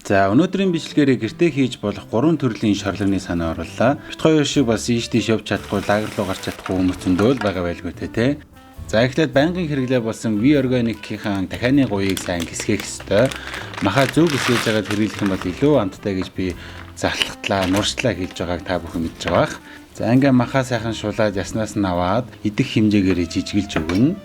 За өнөөдрийн бичлэгээрээ гэртээ хийж болох 3 төрлийн шорлогны санаа орууллаа. Бит хоёр шиг бас ийш тийш явж чадахгүй, лагер руу гарч чадахгүй хүмүүс зөндөл байгаа байлгүй те. За эхлээд байнгын хэрэглээ болсон V Organic-ийн дахианы гуйыг сайн гисгэх ёстой. Махаа зөв гисгэж байгаад хэрэглэх юм бол илүү амттай гэж би зарлахтлаа, нуршлаа хэлж байгааг та бүхэн мэдж байгаах. За ингээ махаа сайхан шулаад яснаас нь аваад идэх хэмжээгээр жижиглж өгнө.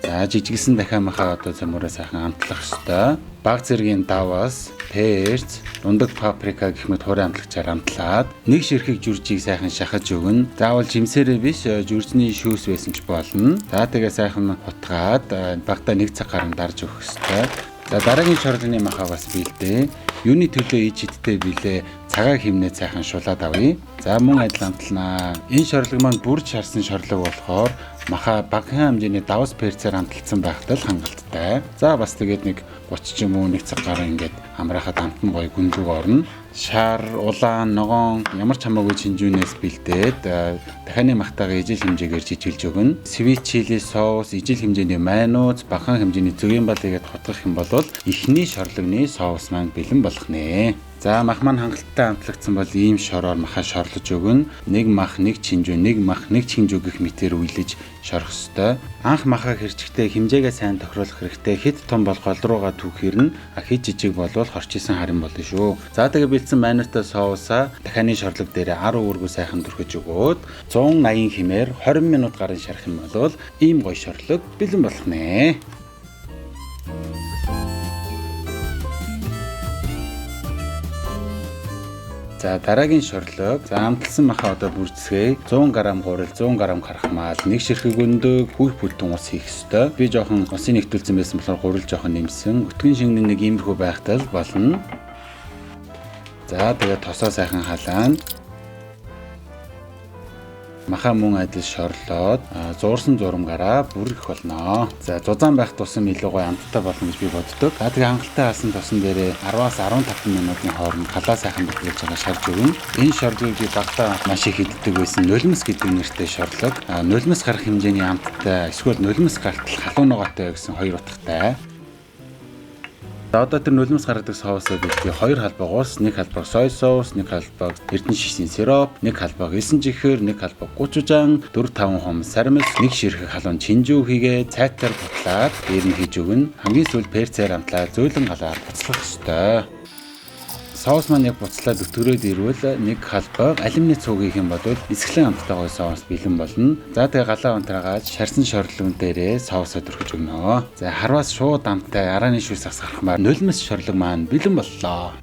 За жижигсэн дахиад махаа одоо замураа сайхан амтлах ёстой. Баг зэргийн даваас, перц, дундаг паприка гэх мэт хуурай амтлагчаар амтлаад нэг ширхэг жүржийг сайхан шахаж өгнө. Заавал жимсээрээ биш, жүрзний шүүс байсан ч болно. За тэгээ сайхан хутгаад багтаа 1 цаг гарan дарж өгөх ёстой. За дараагийн шорлогны махаа бас бэлдээ. Юуны төлөө ич хиттэй билээ цагаа хэмнээ сайхан шулаад авъя. За мөн адил амтлнаа. Энэ шорлог маань бүрж харсан шорлог болохоор махаа багахан хэмжээний давс перцээр амталсан байхад л хангалттай. За бас тэгээд нэг 30 ч юм уу 1 цаг гарan ингээд амраахад амтан гоё гүнзэг орно. Шар, улаан, ногоон ямар ч хамаагүй шинжүүнээс бэлдээд дахианы махтайгаа ижил хэмжээгээр жижиглж өгнө. Sweet chili соус, ижил хэмжээний майонез, багахан хэмжээний зөгийн балыгээд хотгох юм бол эхний шорлогны соус маань бэлэн болох нэ. За мах маань хангалттай амтлагдсан бол ийм шороор махаа шорлож өгнө. Нэг мах, нэг чинжүү, нэг мах, нэг чинжүү гэх мэтээр үйлэж шорох ёстой. Анх махаа хэрчгтээ хэмжээгээ сайн тохируулах хэрэгтэй. Хэд том бол гол руугаа түүхэрнэ. Хэд жижиг болвол хорчисан харин болно шүү. За тэгээ бэлдсэн майонезтай соусаа дахианы шорлог дээр 10 өргөө сайхан түрхэж өгөөд 180 хэмээр 20 минут гарan шарах юм бол ийм гоё шорлог бэлэн болох нэ. За дараагийн шорлог. За амталсан махаа одоо бүрцгээе. 100 г гурил, 100 г харахмал, нэг ширхэг өндөг, хүүх бүлтэн ус хийх ёстой. Би жоохон усын нэгтүүлсэн байсан болохоор гурил жоохон нэмсэн. Өтгөн шингэн нэг иймэрхүү байхтай л болно. За тэгээд тосоо сайхан халаана. Махаа мөн адил шорлоод зуурсан зурмгаараа бүргэх болно. За зузаан байх тусам илүү гоё амттай болно гэж би боддог. За тэгээ хангалттай хаасан тосон дээрээ 10-аас 15 минутын хооронд халаа сайхан бүргэж байгаа шарж өгнө. Энэ шорлогыг би багтаа маш их иддэг байсан. Нулимс гэдэг нэртэй шорлог. Нулимс гарах хэмжээний амттай, эсвэл нулимс гартал халуун ногоотой гэсэн хоёр утгатай. За одоо тэр нулимс гаргадаг соусоо бэлдээ 2 халбаг ус, 1 халбаг сой соус, 1 халбаг эрдэнэ шишний сироп, 1 халбаг элсэн жихэр, 1 халбаг гучужаан, 4-5 хом сармис, 1 ширхэг халуун чинжүү хийгээ цайтаар бутлаад дээр нь хийж өгнө. Хамгийн сүүлд перцээр амтлаад зөөлөн галаар буцлах ёстой. Соус маань яг буцлаад өтгөрөөд ирвэл 1 халбаг алюминий цуг хийх юм бол эсгэлэн амттай гоё соус бэлэн болно. За тэгээ галаа унтраагаад шарсан шорлогон дээрээ соусоо түрхэж өгнө. За харваас шууд амттай арааны шүүс асгарахмаар нулимс шорлог маань бэлэн боллоо.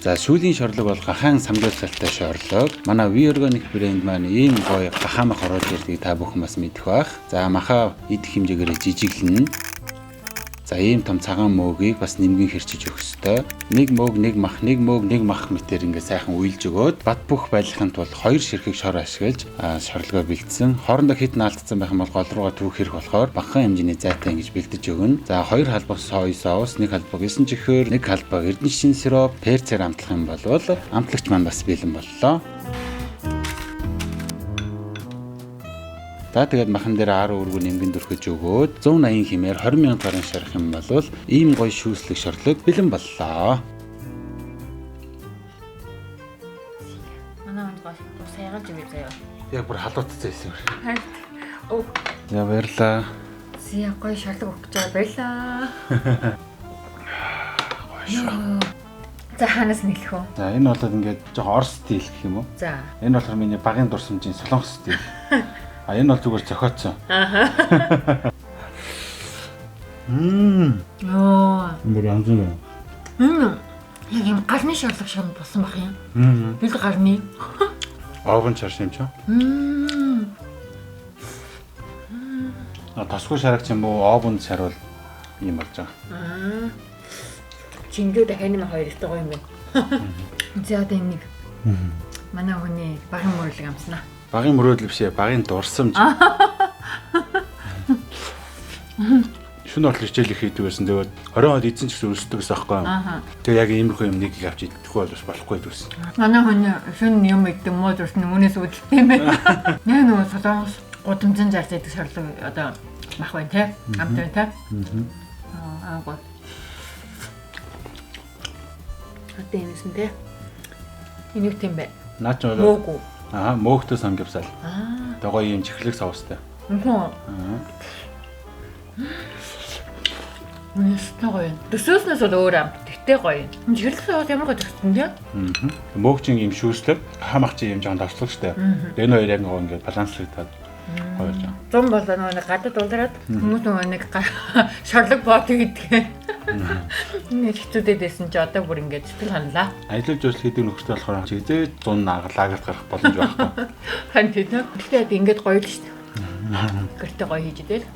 За сүүлийн шорлог бол гахаан самжуулалттай шорлог. Манай V Organic брэнд маань ийм гоё гахаан мах оруулж ирдэг та бүхэн бас мэдэх бах. За махаа идэх хэмжээгээр жижиглэнэ. За ийм том цагаан мөөгийг бас нэмгэн хэрчиж өгөх ёстой. Нэг мөөг, нэг мах, нэг мөөг, нэг мах мэтэр ингээ сайхан уйлж өгөөд бат бөх байлгахын тулд 2 ширхэг шор ашиглаж шорлогоо бэлдсэн. Хоорондоо хит наалтсан байх юм бол гол руугаа түүхэрх болохоор багахан хэмжээний зайтай ингэж бэлдэж өгнө. За 2 халбаг сой соус, 1 халбаг элсэн жихөр, 1 халбаг эрдэнэ шишний сироп, перцээр амтлах юм бол амтлагч маань бас бэлэн боллоо. За тэгээд махан дээр 10 өргөө нэмгэн дүрхэж өгөөд 180 хэмээр 20 минут гарan шарах юм бол ийм гоё шүүслэг шорлог бэлэн боллоо. Манай гоо сайгаад юм заяа. Яг бүр халуутцсан байсан юм. Оо. За баярлаа. Зя гоё шорлог өгч байгаа баярлаа. Гоё. За ханаас нэлэх үү? За энэ бол ингээд жоохон орс стил гэх юм уу? За. Энэ болохоор миний багын дурсамжийн солонгос стил. А энэ бол зүгээр зохиоцсон. Ааха. Оо. Бүр амжаа. Яг юм гарны шорлог шиг болсон бах юм. Бил гарны. Овен чарш юм чаа. Тасгүй шарагч юм уу? Овен шарвал ийм болж байгаа. Чингүү дахианы мах хоёр ихтэй гоё юм байна. За одоо энэ нэг. Манай хүний багын мөрлөг амснаа. Багын мөрөөдөл бишээ, багын дурсамж. Шөнө бол хичээл их хийдэг байсан. Тэгээд 20 хоног эзэн ч гэсэн өсдөг гэсэн аахгүй юу? Тэгээ яг иймэрхүү юм нэг авч идэхгүй бол бас болохгүй байсан. Манай хүний шөнө юм идэх муу дурсны үнээс үүдэлтэй юм байна. Яа нөгөө солонгос гудамжин зарц идэх шаарлаг одоо мах байна те. Амт байна те. Аа гоо. Одоо энэсэн те. Энийг тийм бай. Наа ч бол Мөөгүй. мөөгтэй самгивсал. Аа. Гоё юм чихлэг соустай. Үнэхээр гоё. Төсөөснөөс бол өөр ам. Тэгтээ гоё. Чихлэг соус ямар гоё төгссөн те. Мөөгчин юм шүүслэг, хамаач юм жоон дорчлог штэ. Энэ хоёр яг ингээд баланслагдаад гоё юм. Зам бол нэг гадаад улираад хүмүүс нэг шорлог бот гэдэг. Нэг хэцүүдэд байсан чи одоо бүр ингээд сэтгэл ханалаа. Аялал жуулчлал хийдэг нөхөртэй болохоор хизээ 100 лагерт гарах боломж байхгүй. Хан тийм. Тэгтээ ингээд гоё л штэ. Гэртээ гоё хийж идэл.